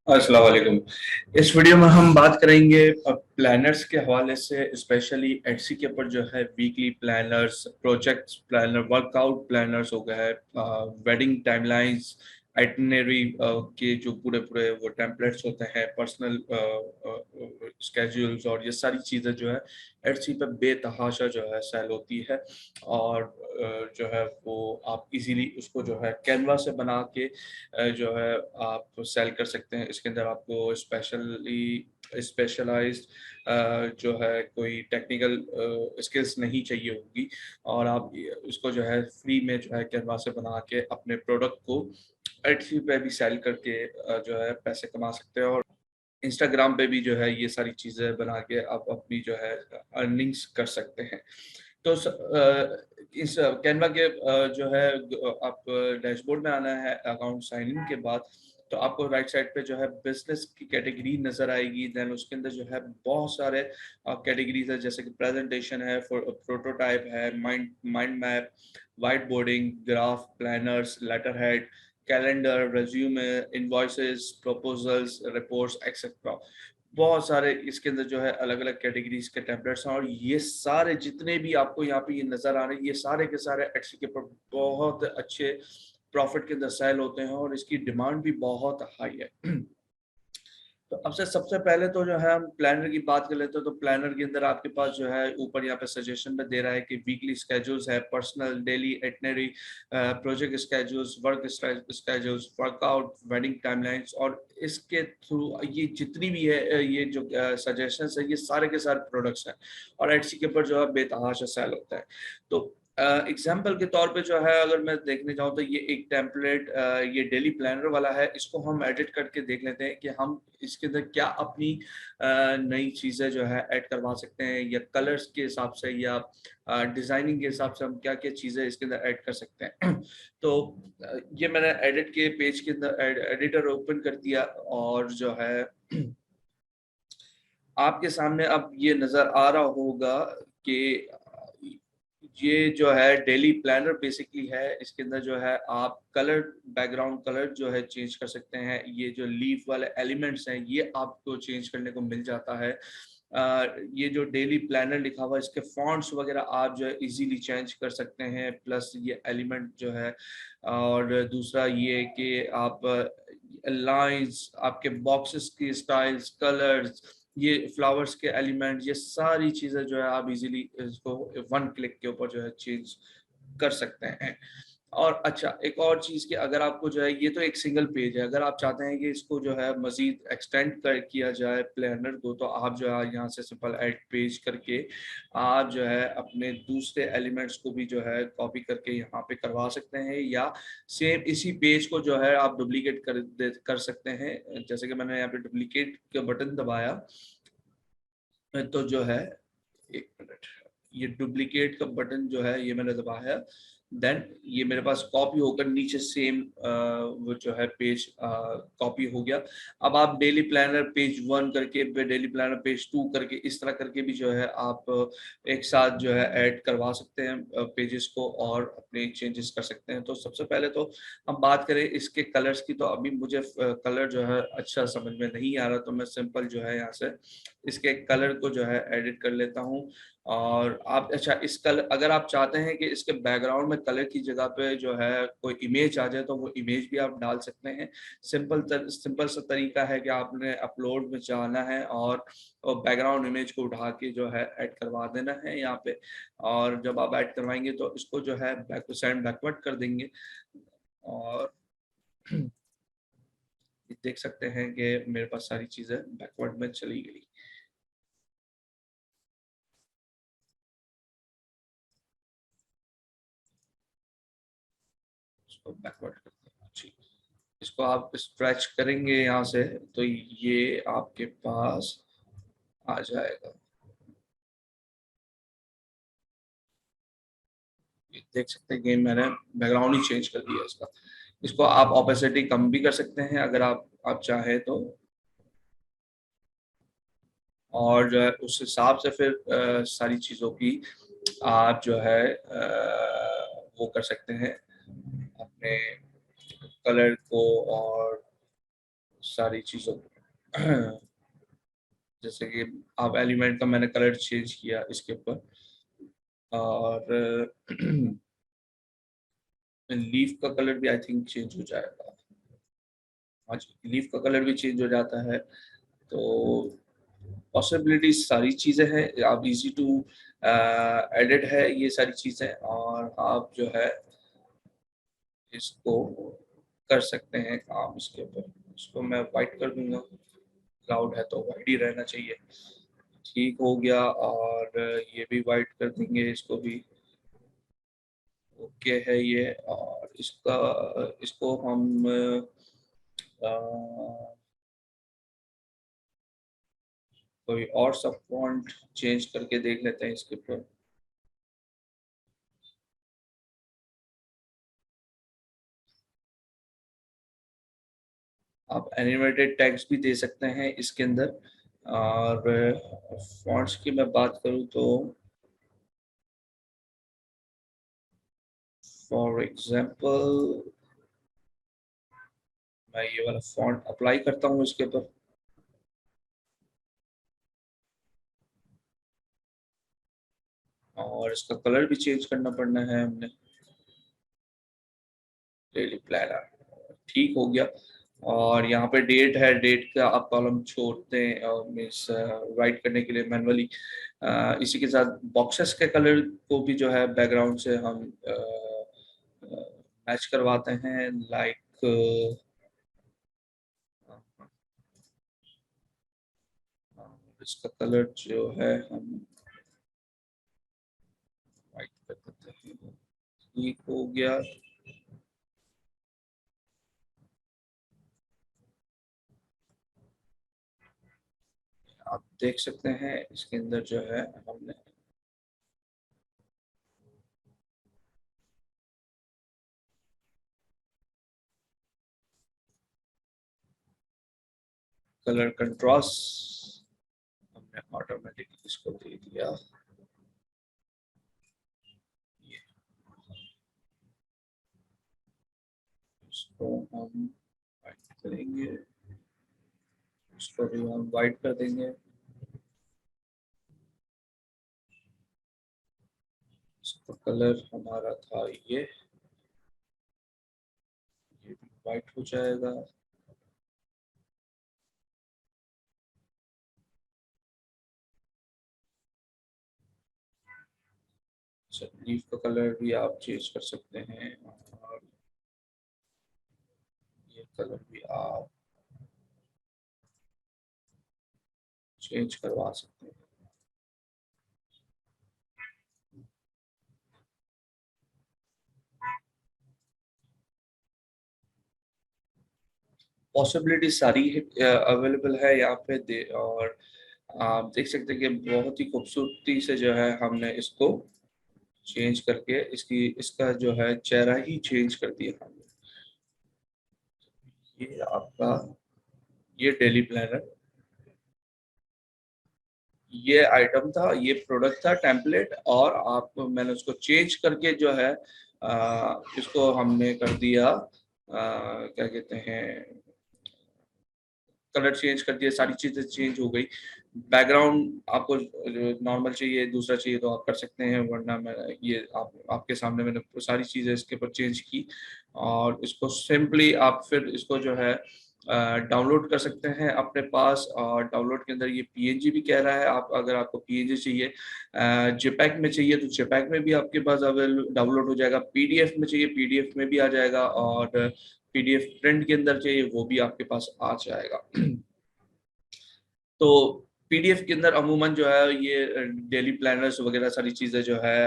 अस्सलाम वालेकुम। इस वीडियो में हम बात करेंगे प्लानर्स के हवाले से, स्पेशली एटसी के ऊपर जो है weekly planners, projects planner, workout planners हो गए, वेडिंग टाइमलाइंस, आइटिनरी के जो पूरे पूरे वो टेम्पलेट्स होते हैं, पर्सनल स्केड्यूल्स, और ये सारी चीज़ें जो है एटसी पे बेतहाशा जो है सेल होती है। और जो है वो आप इजीली उसको जो है कैनवा से बना के जो है आप सेल कर सकते हैं। इसके अंदर आपको स्पेशलाइज्ड जो है कोई टेक्निकल स्किल्स नहीं चाहिए होगी, और आप इसको जो है फ्री में जो है कैनवा से बना के अपने प्रोडक्ट को एटसी पे भी सेल करके जो है पैसे कमा सकते हैं। और इंस्टाग्राम पे भी जो है ये सारी चीज़ें बना के आप अपनी जो है अर्निंग्स कर सकते हैं। तो इस कैनवा के जो है आप डैशबोर्ड में आना है। अकाउंट साइन इन के बाद तो आपको राइट साइड पे जो है बिजनेस की कैटेगरी नजर आएगी। देन उसके अंदर जो है बहुत सारे कैटेगरीज है, जैसे कि प्रेजेंटेशन है, प्रोटोटाइप है, mind map, white boarding, graph, planners, letter head, calendar, resume, invoices, proposals, reports, etcetera. बहुत सारे इसके अंदर जो है अलग अलग कैटेगरीज के टेम्पलेट्स हैं, और ये सारे जितने भी आपको यहाँ पे ये नजर आ रहे हैं, ये सारे के सारे एटसी के ऊपर बहुत अच्छे प्रॉफिट के अंदर सेल होते हैं, और इसकी डिमांड भी बहुत हाई है। तो अब से सबसे पहले तो जो है हम प्लानर की बात कर लेते हैं। तो प्लानर के अंदर आपके पास जो है ऊपर यहाँ पे सजेशन में दे रहा है कि वीकली स्केड्यूल्स है, personal, daily, itinerary, project schedules, work schedules, workout, wedding timelines, और इसके थ्रू ये जितनी भी है ये जो सजेशंस है, ये सारे के सारे प्रोडक्ट्स हैं, और एटसी के ऊपर जो है बेतहाशा सेल होता है। तो एग्जाम्पल के तौर पे जो है अगर मैं देखने जाऊँ तो ये एक टेम्पलेट, ये डेली प्लानर वाला है। इसको हम एडिट करके देख लेते हैं कि हम इसके अंदर क्या अपनी नई चीज़ें जो है ऐड करवा सकते हैं, या कलर्स के हिसाब से, या डिज़ाइनिंग के हिसाब से हम क्या क्या चीज़ें इसके अंदर ऐड कर सकते हैं। तो ये मैंने एडिट के पेज के अंदर एडिटर ओपन कर दिया, और जो है आपके सामने अब ये नज़र आ रहा होगा कि ये जो है डेली प्लानर बेसिकली है। इसके अंदर जो है आप कलर, बैकग्राउंड कलर जो है चेंज कर सकते हैं। ये जो लीफ वाले एलिमेंट्स हैं ये आपको चेंज करने को मिल जाता है। ये जो डेली प्लानर लिखा हुआ है इसके फॉन्ट्स वगैरह आप जो है इजीली चेंज कर सकते हैं, प्लस ये एलिमेंट जो है। और दूसरा ये कि आप लाइंस, आपके बॉक्सेस की स्टाइल्स, कलर्स, ये फ्लावर्स के एलिमेंट, ये सारी चीजें जो है आप इजीली इसको वन क्लिक के ऊपर जो है चेंज कर सकते हैं। और अच्छा, एक और चीज कि अगर आपको जो है, ये तो एक सिंगल पेज है, अगर आप चाहते हैं कि इसको जो है मजीद एक्सटेंड कर किया जाए प्लानर को, तो आप जो है यहाँ से सिंपल ऐड पेज करके आप जो है अपने दूसरे एलिमेंट्स को भी जो है कॉपी करके यहाँ पे करवा सकते हैं, या सेम इसी पेज को जो है आप डुप्लीकेट कर सकते हैं। जैसे कि मैंने यहाँ पे डुप्लीकेट का बटन दबाया, तो जो है, एक मिनट, ये डुप्लीकेट का बटन जो है ये मैंने दबाया, देन ये मेरे पास कॉपी होकर नीचे सेम वो जो है पेज कॉपी हो गया। अब आप डेली प्लानर पेज 1 करके, डेली प्लानर पेज 2 करके, इस तरह करके भी जो है आप एक साथ जो है ऐड करवा सकते हैं पेजेस को, और अपने चेंजेस कर सकते हैं। तो सबसे पहले तो हम बात करें इसके कलर्स की, तो अभी मुझे कलर जो है अच्छा समझ में नहीं आ रहा, तो मैं सिंपल जो है यहाँ से इसके कलर को जो है एडिट कर लेता हूँ। और आप, अच्छा, इस कलर, अगर आप चाहते हैं कि इसके बैकग्राउंड में कलर की जगह पे जो है कोई इमेज आ जाए, तो वो इमेज भी आप डाल सकते हैं। सिंपल सा तरीका है कि आपने अपलोड में जाना है, और बैकग्राउंड इमेज को उठा के जो है ऐड करवा देना है यहाँ पे। और जब आप ऐड करवाएंगे तो इसको जो है बैक टू साइड बैकवर्ड कर देंगे, और देख सकते हैं कि मेरे पास सारी चीजें बैकवर्ड में चली गई। इसको बैकवर्ड करते हैं जी। इसको आप स्ट्रेच करेंगे यहाँ से, तो ये आपके पास आ जाएगा। ये देख सकते हैं कि मैंने बैकग्राउंड ही चेंज कर दिया इसका। इसको आप ऑपेसिटी कम भी कर सकते हैं अगर आप चाहे तो, और जो है उस हिसाब से फिर सारी चीज़ों की आप जो है वो कर सकते हैं अपने कलर को, और सारी चीज़ों जैसे कि आप एलिमेंट का मैंने कलर चेंज किया इसके ऊपर, और लीफ का कलर भी आई थिंक चेंज हो जाएगा। आज लीफ का कलर भी चेंज हो जाता है। तो पॉसिबिलिटीज सारी चीज़ें हैं, आप इजी टू एडिट है ये सारी चीज़ें, और आप जो है इसको कर सकते हैं काम इसके ऊपर। इसको मैं वाइट कर दूंगा, क्लाउड है तो वाइट ही रहना चाहिए। ठीक हो गया, और ये भी वाइट कर देंगे इसको भी। ओके है ये, और इसको हम कोई और सब फॉन्ट चेंज करके देख लेते हैं इसके ऊपर। आप एनिमेटेड टेक्स्ट भी दे सकते हैं इसके अंदर। और फॉन्ट्स की मैं बात करूं तो फॉर एग्जांपल मैं ये वाला फॉन्ट अप्लाई करता हूं इसके ऊपर। और इसका कलर भी चेंज करना पड़ना है हमने, डेली प्लानर। ठीक हो गया। और यहाँ पे डेट है, डेट का आप कॉलम छोड़ते हैं मीन्स राइट करने के लिए मैनुअली। इसी के साथ बॉक्सेस के कलर को भी जो है बैकग्राउंड से हम मैच करवाते हैं, लाइक इसका कलर जो है हम वाइट कर देते हैं। ठीक हो गया। आप देख सकते हैं इसके अंदर जो है हमने कलर कंट्रास्ट हमने ऑटोमेटिकली इसको दे दिया। ये इसको हम वाइट करेंगे, इसको भी हम वाइट कर देंगे। इसका कलर हमारा था ये भी वाइट हो जाएगा। लीफ का कलर भी आप चेंज कर सकते हैं, और ये कलर भी आप चेंज करवा सकते हैं। पॉसिबिलिटी सारी अवेलेबल है यहाँ पे और आप देख सकते हैं कि बहुत ही खूबसूरती से जो है हमने इसको चेंज करके इसका जो है चेहरा ही चेंज कर दिया हमने। ये आपका ये डेली प्लानर, ये आइटम था, ये प्रोडक्ट था टेम्पलेट, और आप मैंने उसको चेंज करके जो है इसको हमने कर दिया क्या कहते हैं, कलर चेंज कर दिया, सारी चीजें चेंज हो गई। बैकग्राउंड आपको नॉर्मल चाहिए, दूसरा चाहिए तो आप कर सकते हैं, वरना मैं ये आपके सामने मैंने सारी चीजें इसके ऊपर चेंज की। और इसको सिंपली आप फिर इसको जो है डाउनलोड कर सकते हैं अपने पास। और डाउनलोड के अंदर ये पीएनजी भी कह रहा है, आप अगर आपको पीएनजी चाहिए, जेपैग में चाहिए तो जेपैग में भी आपके पास अवेलेबल डाउनलोड हो जाएगा, पीडीएफ में चाहिए पीडीएफ में भी आ जाएगा, और पीडीएफ प्रिंट के अंदर चाहिए वो भी आपके पास आ जाएगा। तो पीडीएफ के अंदर अमूमन जो है ये डेली प्लानर्स वगैरह सारी चीज़ें जो है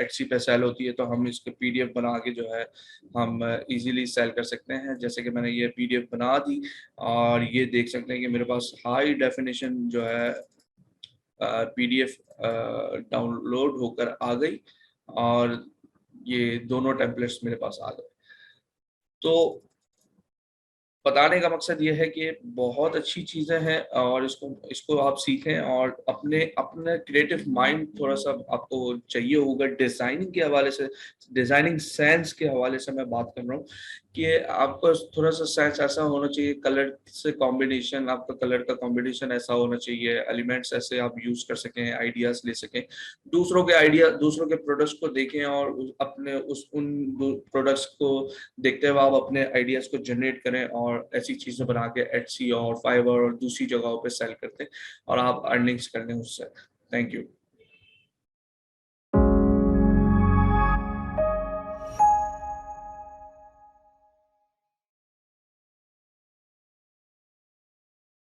एटसी पे सेल होती है, तो हम इसके पीडीएफ बना के जो है हम इजीली सेल कर सकते हैं। जैसे कि मैंने ये पीडीएफ बना दी, और ये देख सकते हैं कि मेरे पास हाई डेफिनेशन जो है पीडीएफ डाउनलोड होकर आ गई, और ये दोनों टेम्पलेट्स मेरे पास आ गए। तो बताने का मकसद ये है कि बहुत अच्छी चीज़ें हैं, और इसको इसको आप सीखें, और अपने अपने क्रिएटिव माइंड थोड़ा सा आपको चाहिए होगा डिज़ाइनिंग के हवाले से, डिज़ाइनिंग सेंस के हवाले से मैं बात कर रहा हूँ कि आपको थोड़ा सा सेंस ऐसा होना चाहिए, कलर से कॉम्बिनेशन, आपका कलर का कॉम्बिनेशन ऐसा होना चाहिए, एलिमेंट्स ऐसे आप यूज कर सकें, आइडियाज ले सकें, दूसरों के आइडिया, दूसरों के प्रोडक्ट्स को देखें और अपने उन प्रोडक्ट्स को देखते हुए आप अपने आइडियाज को जनरेट करें और ऐसी चीजें बना के एटसी और फाइवर और दूसरी जगहों पे सेल करते हैं और आप अर्निंग्स कर लें उससे। Thank you.